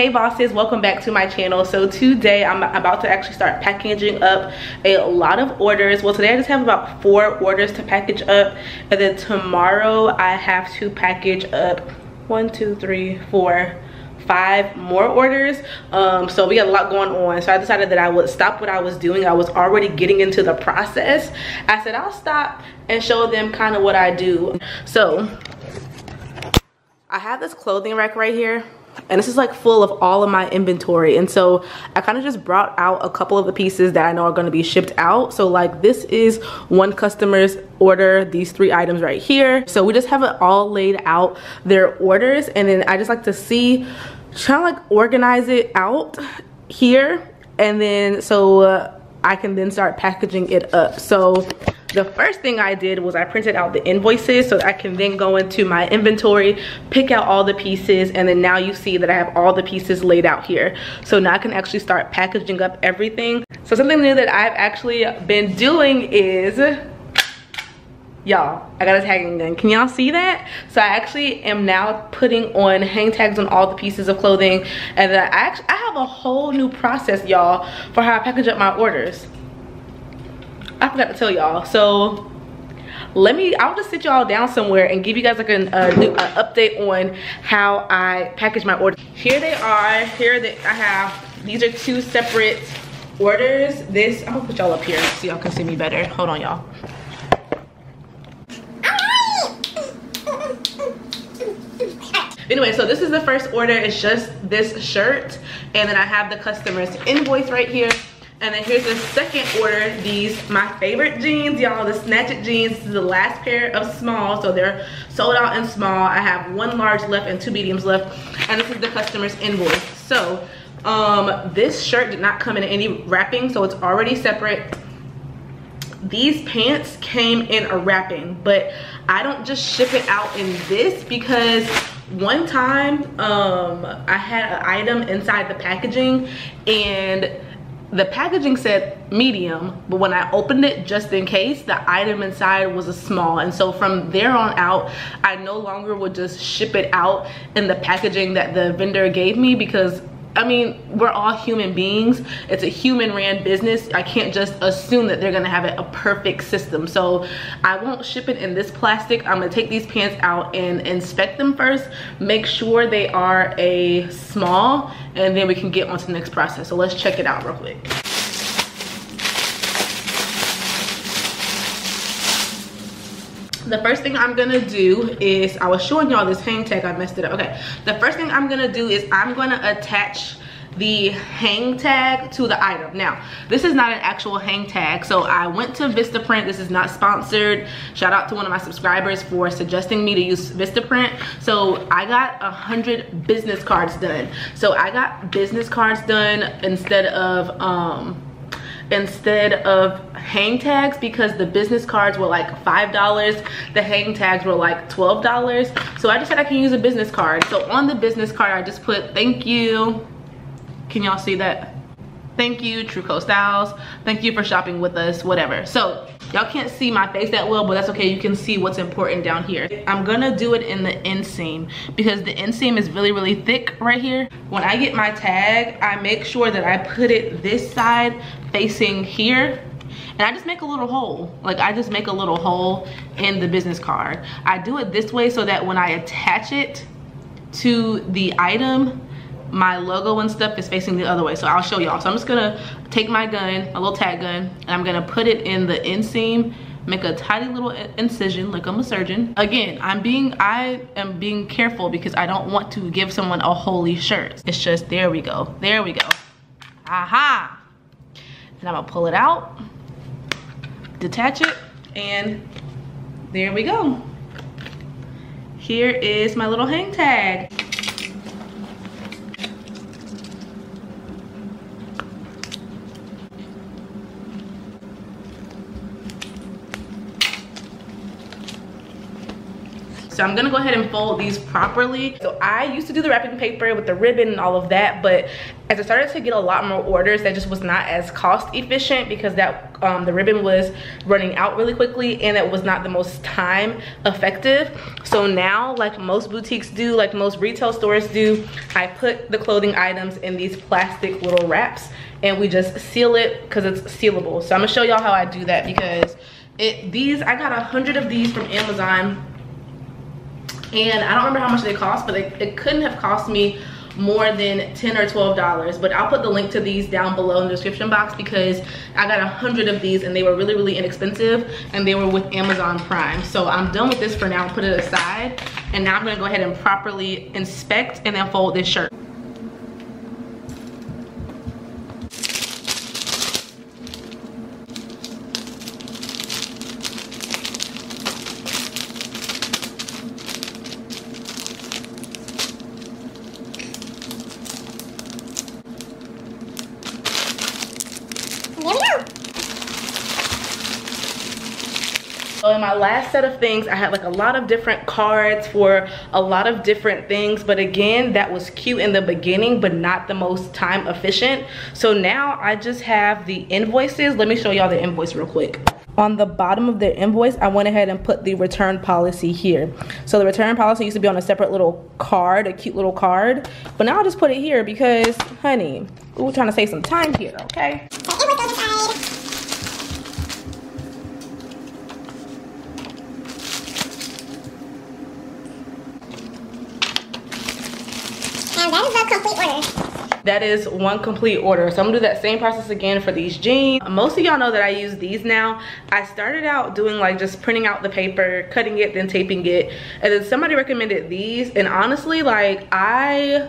Hey bosses, welcome back to my channel. So today I'm about to actually start packaging up a lot of orders. Well, today I just have about 4 orders to package up, and then tomorrow I have to package up 5 more orders. So we got a lot going on, so I decided that I would stop what I was doing. I was already getting into the process. I said I'll stop and show them kind of what I do. So I have this clothing rack right here, and this is like full of all of my inventory, and so I kind of just brought out a couple of the pieces that I know are going to be shipped out. So like this is one customer's order, these 3 items right here. So we just have it all laid out, their orders, and then I just like to see, try to like organize it out here, and then so I can then start packaging it up. So the first thing I did was I printed out the invoices so that I can then go into my inventory, pick out all the pieces, and then now you see that I have all the pieces laid out here. So now I can actually start packaging up everything. So something new that I've actually been doing is, y'all, I got a tagging gun. Can y'all see that? So I actually am now putting on hang tags on all the pieces of clothing, and then I have a whole new process, y'all, for how I package up my orders. I forgot to tell y'all. So I'll just sit y'all down somewhere and give you guys like an update on how I package my orders. Here they are. These are 2 separate orders. I'm gonna put y'all up here so y'all can see me better. Hold on, y'all. Anyway, so this is the first order. It's just this shirt, and then I have the customer's invoice right here. And then here's the second order. These, my favorite jeans, y'all, the Snatch It jeans. This is the last pair of small, so they're sold out in small. I have 1 large left and 2 mediums left, and this is the customer's invoice. So this shirt did not come in any wrapping, so it's already separate. These pants came in a wrapping, but I don't just ship it out in this, because one time I had an item inside the packaging, and the packaging said medium, but when I opened it, just in case, the item inside was a small. And so from there on out, I no longer would just ship it out in the packaging that the vendor gave me, because I mean, we're all human beings. It's a human ran business. I can't just assume that they're gonna have a perfect system. So I won't ship it in this plastic. I'm gonna take these pants out and inspect them first, make sure they are a small, and then we can get on to the next process. So let's check it out real quick. The first thing I'm gonna do is, I was showing y'all this hang tag, I messed it up. Okay, the first thing I'm gonna do is I'm gonna attach the hang tag to the item. Now, this is not an actual hang tag, so I went to Vistaprint. This is not sponsored. Shout out to one of my subscribers for suggesting me to use Vistaprint. So I got 100 business cards done. So I got business cards done instead of hang tags, because the business cards were like $5, the hang tags were like $12. So I just said I can use a business card. So on the business card, I just put thank you. Can y'all see that? Thank you, Truco Styles. Thank you for shopping with us, whatever. So y'all can't see my face that well, but that's okay. You can see what's important down here. I'm gonna do it in the inseam, because the inseam is really, really thick right here. When I get my tag, I make sure that I put it this side facing here, and I just make a little hole. Like, I just make a little hole in the business card. I do it this way so that when I attach it to the item, my logo and stuff is facing the other way. So I'll show y'all. So I'm just gonna take my gun, a little tag gun, and I'm gonna put it in the inseam, make a tiny little incision like I'm a surgeon. Again, I am being careful, because I don't want to give someone a holy shirt. It's just, there we go, there we go. Aha! And I'm gonna pull it out, detach it, and there we go. Here is my little hang tag. So I'm gonna go ahead and fold these properly. So I used to do the wrapping paper with the ribbon and all of that, but as I started to get a lot more orders, that just was not as cost efficient because that the ribbon was running out really quickly and it was not the most time effective. So now, like most boutiques do, like most retail stores do, I put the clothing items in these plastic little wraps and we just seal it because it's sealable. So I'm gonna show y'all how I do that, because I got 100 of these from Amazon, and I don't remember how much they cost, but it couldn't have cost me more than $10 or $12. But I'll put the link to these down below in the description box, because I got 100 of these and they were really, really inexpensive, and they were with Amazon Prime. So I'm done with this for now, put it aside, and now I'm gonna go ahead and properly inspect and then fold this shirt. So in my last set of things, I had like a lot of different cards for a lot of different things, but again, that was cute in the beginning, but not the most time efficient. So now I just have the invoices. Let me show y'all the invoice real quick. On the bottom of the invoice, I went ahead and put the return policy here. So the return policy used to be on a separate little card, a cute little card, but now I'll just put it here because, honey, we're trying to save some time here, okay? That is one complete order. So I'm gonna do that same process again for these jeans. Most of y'all know that I use these now. I started out doing like just printing out the paper, cutting it, then taping it, and then somebody recommended these, and honestly, like, I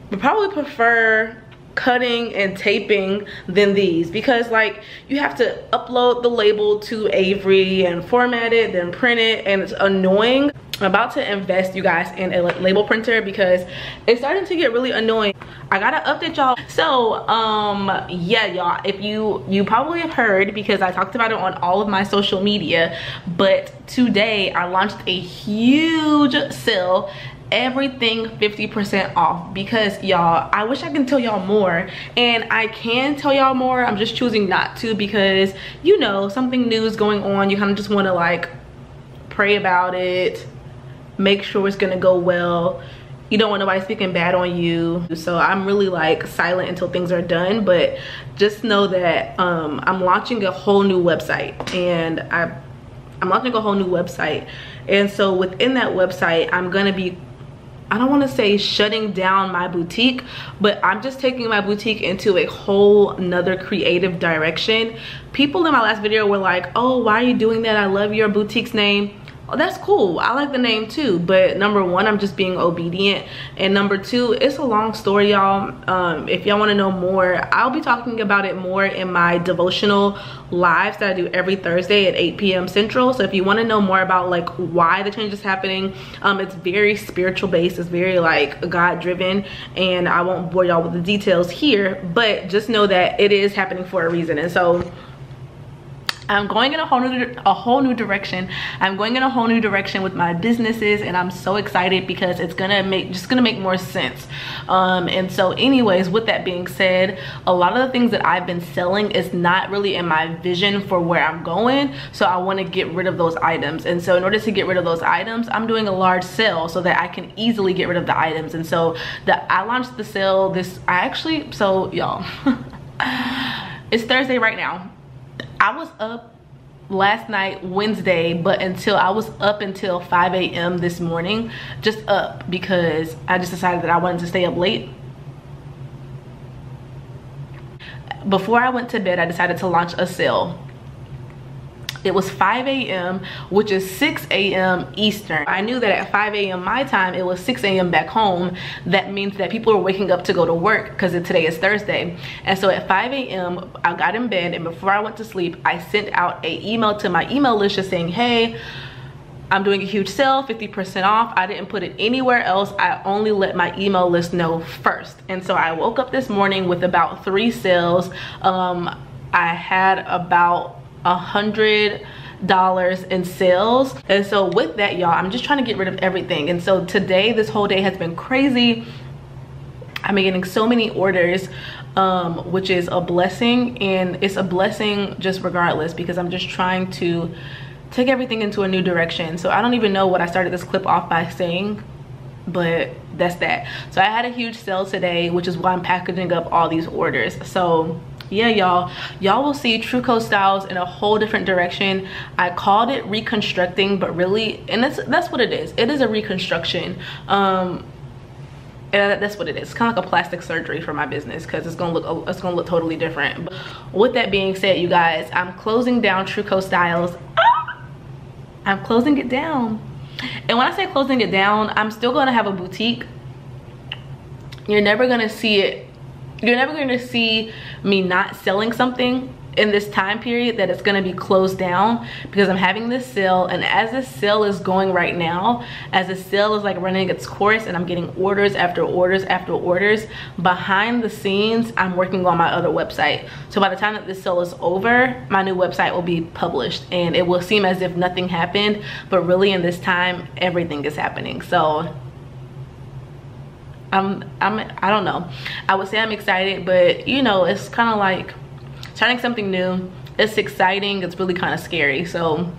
would probably prefer cutting and taping than these, because like you have to upload the label to Avery and format it, then print it, and it's annoying. I'm about to invest, you guys, in a label printer because it's starting to get really annoying. I gotta update y'all. So yeah, y'all, if you probably have heard, because I talked about it on all of my social media, but today I launched a huge sale, everything 50% off, because y'all, I wish I can tell y'all more, and I can tell y'all more. I'm just choosing not to, because you know, something new is going on. You kind of just want to like pray about it, make sure it's gonna go well. You don't want nobody speaking bad on you. So I'm really like silent until things are done, but just know that I'm launching a whole new website, and I'm launching a whole new website. And so within that website, I'm gonna be, I don't want to say shutting down my boutique, but I'm just taking my boutique into a whole nother creative direction. People in my last video were like, oh, why are you doing that? I love your boutique's name. Oh, that's cool. I like the name too, but number one, I'm just being obedient, and number two, it's a long story, y'all. If y'all want to know more, I'll be talking about it more in my devotional lives that I do every Thursday at 8 p.m. Central. So if you want to know more about like why the change is happening, it's very spiritual based, it's very like God driven, and I won't bore y'all with the details here, but just know that it is happening for a reason. And so I'm going in a whole new direction. I'm going in a whole new direction with my businesses, and I'm so excited because it's gonna make more sense. And so anyways, with that being said, a lot of the things that I've been selling is not really in my vision for where I'm going. So I want to get rid of those items. And so in order to get rid of those items, I'm doing a large sale so that I can easily get rid of the items. And so I launched the sale so y'all, it's Thursday right now. I was up last night, Wednesday, but I was up until 5 a.m. this morning, just up because I just decided that I wanted to stay up late. Before I went to bed, I decided to launch a sale. It was 5 a.m., which is 6 a.m. Eastern. I knew that at 5 a.m. my time, it was 6 a.m. back home. That means that people are waking up to go to work because today is Thursday. And so at 5 a.m., I got in bed, and before I went to sleep, I sent out an email to my email list just saying, hey, I'm doing a huge sale, 50% off. I didn't put it anywhere else. I only let my email list know first. And so I woke up this morning with about 3 sales. I had about $100 in sales. And so with that, y'all, I'm just trying to get rid of everything. And so today, this whole day has been crazy. I've been getting so many orders, which is a blessing, and it's a blessing just regardless, because I'm just trying to take everything into a new direction. So I don't even know what I started this clip off by saying, but that's that. So I had a huge sale today, which is why I'm packaging up all these orders. So yeah, y'all will see Truco Styles in a whole different direction. I called it reconstructing, but really, and that's what it is. It is a reconstruction. And that's what it is. It's kind of like a plastic surgery for my business, because it's gonna look totally different. But with that being said, you guys, I'm closing down Truco Styles. I'm closing it down. And when I say closing it down, I'm still gonna have a boutique. You're never gonna see it. You're never gonna see me not selling something in this time period that it's gonna be closed down, because I'm having this sale. And as this sale is going right now, as the sale is like running its course and I'm getting orders after orders after orders, behind the scenes I'm working on my other website. So by the time that this sale is over, my new website will be published, and it will seem as if nothing happened, but really in this time everything is happening. So I don't know, I would say I'm excited, but you know, it's kind of like starting something new. It's exciting, it's really kind of scary. So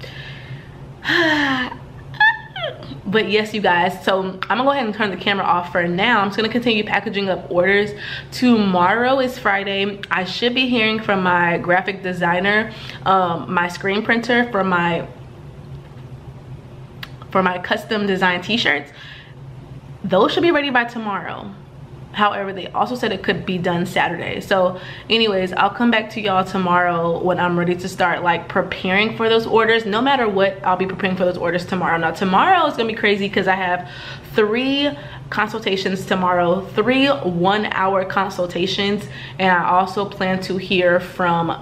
but yes, you guys, so I'm gonna go ahead and turn the camera off for now. I'm just gonna continue packaging up orders. Tomorrow is Friday. I should be hearing from my graphic designer, my screen printer for my custom design t-shirts. Those should be ready by tomorrow. However, they also said it could be done Saturday. So anyways, I'll come back to y'all tomorrow when I'm ready to start like preparing for those orders. No matter what, I'll be preparing for those orders tomorrow. Now tomorrow is gonna be crazy, because I have 3 consultations tomorrow, 3 one-hour consultations, and I also plan to hear from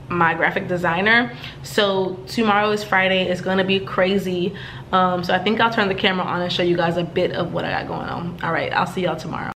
my graphic designer. So tomorrow is Friday. It's gonna be crazy. So I think I'll turn the camera on and show you guys a bit of what I got going on. All right, I'll see y'all tomorrow.